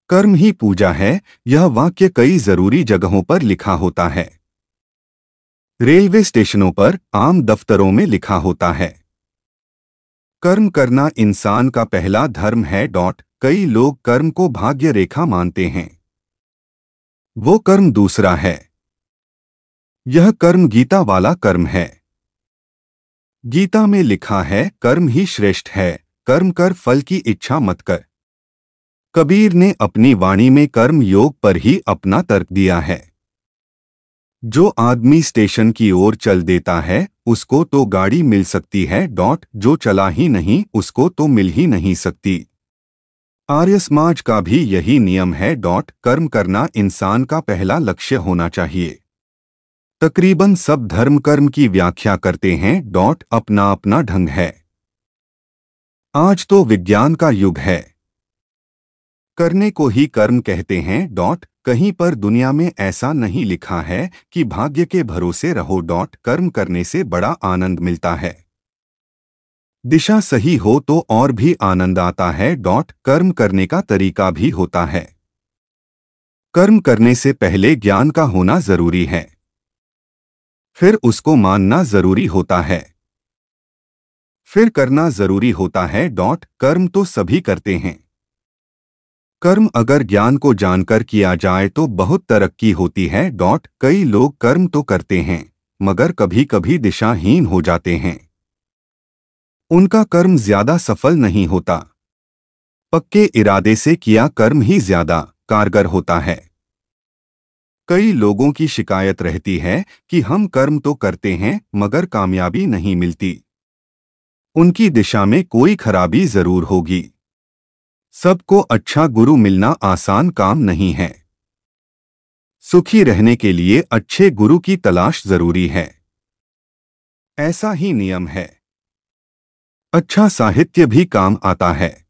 कर्म ही पूजा है, यह वाक्य कई जरूरी जगहों पर लिखा होता है। रेलवे स्टेशनों पर, आम दफ्तरों में लिखा होता है। कर्म करना इंसान का पहला धर्म है। कई लोग कर्म को भाग्य रेखा मानते हैं। वो कर्म दूसरा है। यह कर्म गीता वाला कर्म है। गीता में लिखा है, कर्म ही श्रेष्ठ है, कर्म कर फल की इच्छा मत कर। कबीर ने अपनी वाणी में कर्म योग पर ही अपना तर्क दिया है। जो आदमी स्टेशन की ओर चल देता है उसको तो गाड़ी मिल सकती है। जो चला ही नहीं उसको तो मिल ही नहीं सकती। आर्य समाज का भी यही नियम है। कर्म करना इंसान का पहला लक्ष्य होना चाहिए। तकरीबन सब धर्म कर्म की व्याख्या करते हैं। अपना अपना ढंग है। आज तो विज्ञान का युग है। करने को ही कर्म कहते हैं। कहीं पर दुनिया में ऐसा नहीं लिखा है कि भाग्य के भरोसे रहो। कर्म करने से बड़ा आनंद मिलता है। दिशा सही हो तो और भी आनंद आता है। कर्म करने का तरीका भी होता है। कर्म करने से पहले ज्ञान का होना जरूरी है, फिर उसको मानना जरूरी होता है, फिर करना जरूरी होता है। कर्म तो सभी करते हैं। कर्म अगर ज्ञान को जानकर किया जाए तो बहुत तरक्की होती है। कई लोग कर्म तो करते हैं मगर कभी कभी दिशाहीन हो जाते हैं। उनका कर्म ज्यादा सफल नहीं होता। पक्के इरादे से किया कर्म ही ज्यादा कारगर होता है। कई लोगों की शिकायत रहती है कि हम कर्म तो करते हैं मगर कामयाबी नहीं मिलती। उनकी दिशा में कोई खराबी जरूर होगी। सबको अच्छा गुरु मिलना आसान काम नहीं है। सुखी रहने के लिए अच्छे गुरु की तलाश जरूरी है। ऐसा ही नियम है। अच्छा साहित्य भी काम आता है।